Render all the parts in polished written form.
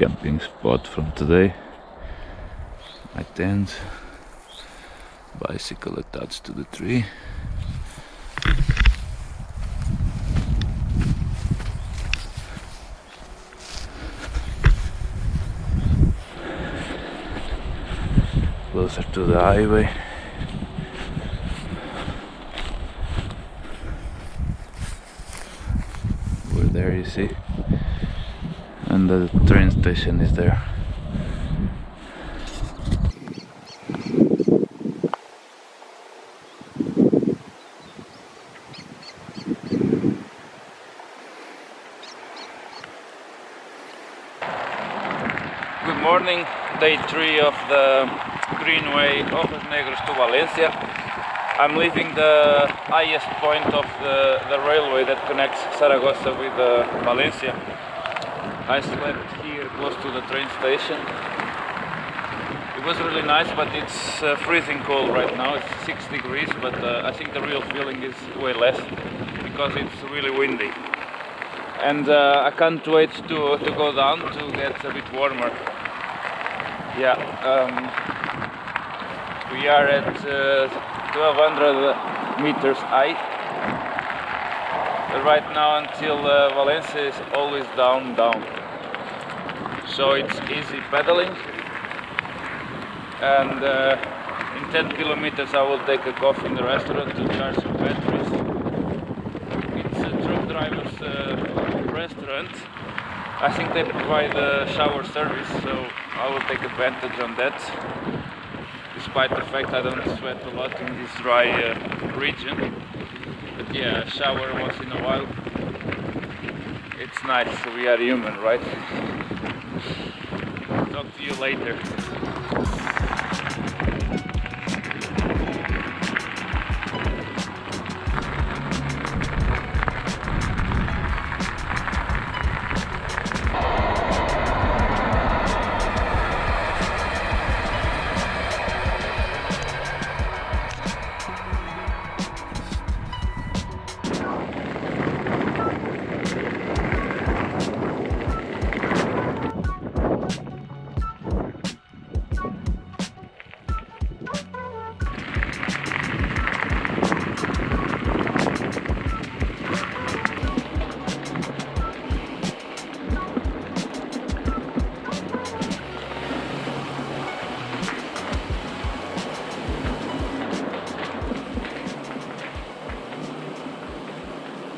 camping spot from today. My tent, bicycle attached to the tree. Closer to the highway. We're there, you see, and the train station is there. Good morning, day 3 of the Greenway Ojos Negros to Valencia. I'm leaving the highest point of the railway that connects Zaragoza with Valencia. I slept here close to the train station. It was really nice, but it's freezing cold right now. It's 6 degrees, but I think the real feeling is way less because it's really windy. And I can't wait to go down to get a bit warmer. Yeah, we are at 1200 meters high. Right now until Valencia is always down. So it's easy pedaling. And in 10 kilometers I will take a coffee in the restaurant to charge some batteries. It's a truck driver's restaurant. I think they provide a shower service, so I will take advantage on that. Despite the fact I don't sweat a lot in this dry region. But yeah, shower once in a while. It's nice, we are human, right? Talk to you later.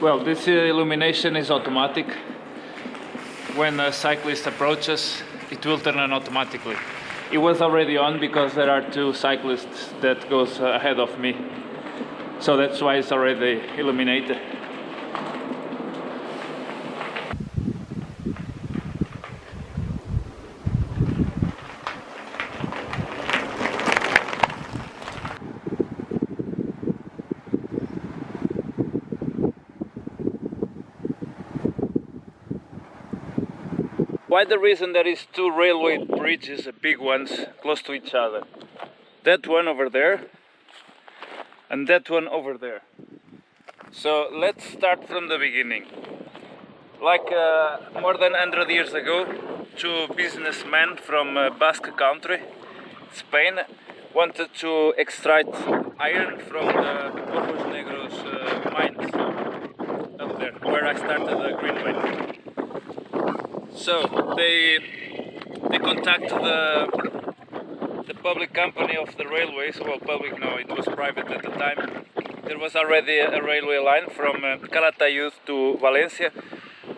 Well, this illumination is automatic. When a cyclist approaches, it will turn on automatically. It was already on because there are 2 cyclists that goes ahead of me. So that's why it's already illuminated. Why the reason there is 2 railway bridges, big ones, close to each other? That one over there and that one over there. So let's start from the beginning. Like more than 100 years ago, 2 businessmen from Basque country, Spain, wanted to extract iron from the Ojos Negros mines up there, where I started the Greenway. So they contacted the public company of the railways. Well, public no, it was private at the time. There was already a railway line from Calatayud to Valencia,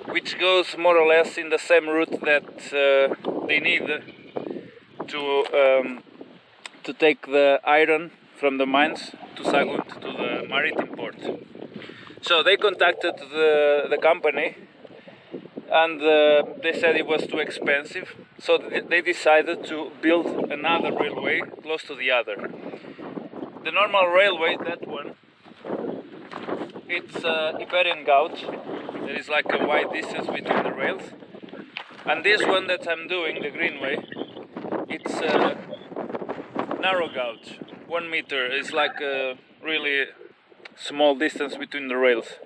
which goes more or less in the same route that they need to take the iron from the mines to Sagunt, to the maritime port. So they contacted the company. And they said it was too expensive, so they decided to build another railway close to the other. The normal railway, that one, it's Iberian gauge. There is like a wide distance between the rails. And this one that I'm doing, the Greenway, it's narrow gauge. 1 meter is like a really small distance between the rails.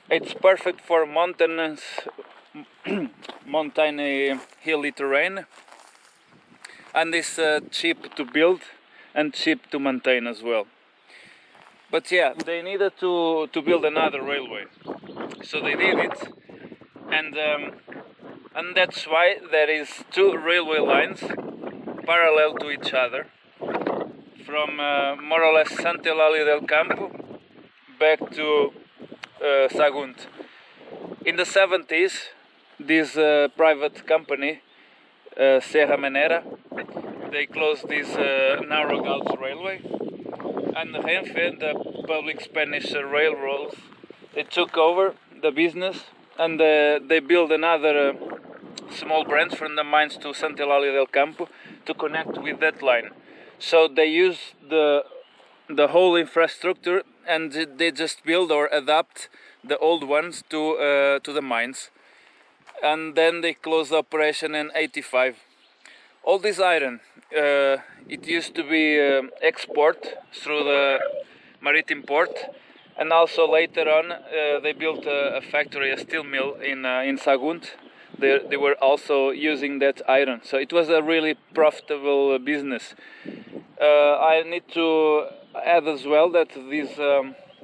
It's perfect for mountainous mountainy hilly terrain, and it's cheap to build and cheap to maintain as well. But yeah, they needed to build another railway, so they did it, and that's why there is two railway lines parallel to each other, from more or less Sant Eulalia del Campo back to Sagunt. In the 70s, this private company, Serra Minera, they closed this narrow gauge railway, and Renfe, the public Spanish railroads, they took over the business, and they built another small branch from the mines to Sant Eulalia del Campo to connect with that line. So they use the whole infrastructure, and they just build or adapt the old ones to the mines, and then they closed the operation in '85. All this iron, it used to be export through the maritime port, and also later on they built a factory, a steel mill in Sagunt. They were also using that iron, so it was a really profitable business. I need to add as well that this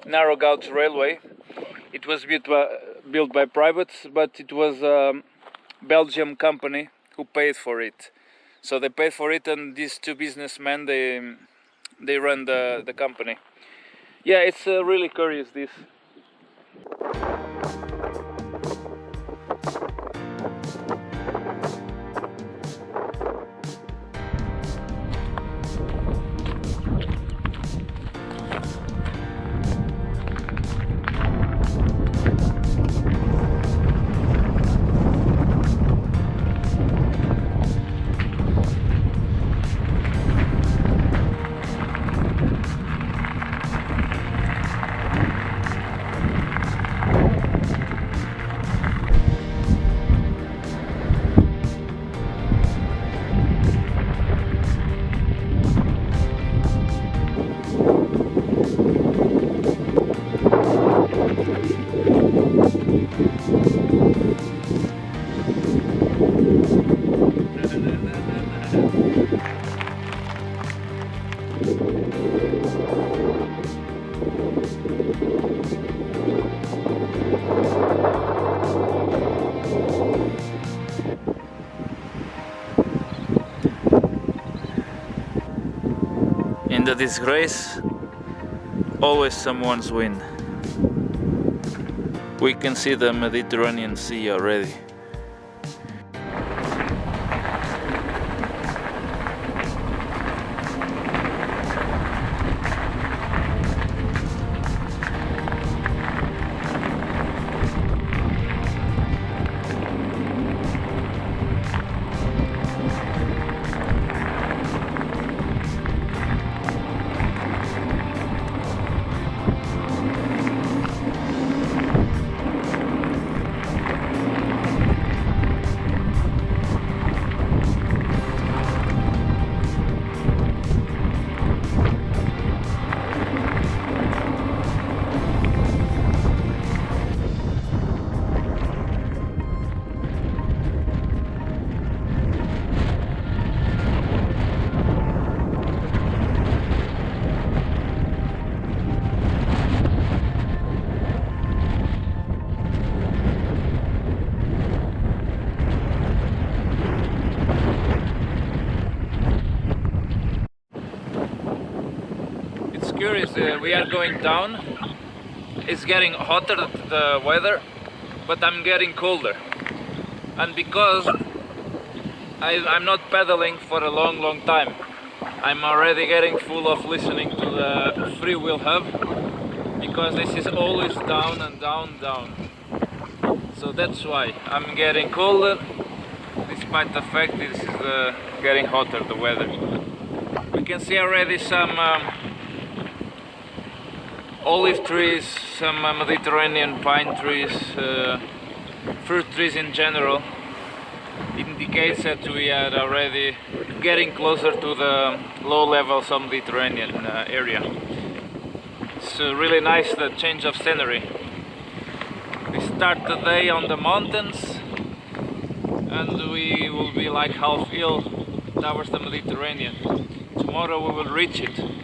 narrow gauge railway, it was built by privates, but it was a Belgian company who paid for it. So they paid for it, and these two businessmen, they run the company. Yeah, it's really curious, this. In the disgrace, always someone's win. We can see the Mediterranean Sea already. Curious, we are going down. It's getting hotter, the weather, but I'm getting colder, and because I'm not pedaling for a long time, I'm already getting full of listening to the free wheel hub, because this is always down and down, so that's why I'm getting colder, despite the fact this is getting hotter, the weather. We can see already some olive trees, some Mediterranean pine trees, fruit trees in general. It indicates that we are already getting closer to the low levels of Mediterranean area. It's really nice, the change of scenery. We start the day on the mountains, and we will be like half ill towards the Mediterranean. Tomorrow we will reach it.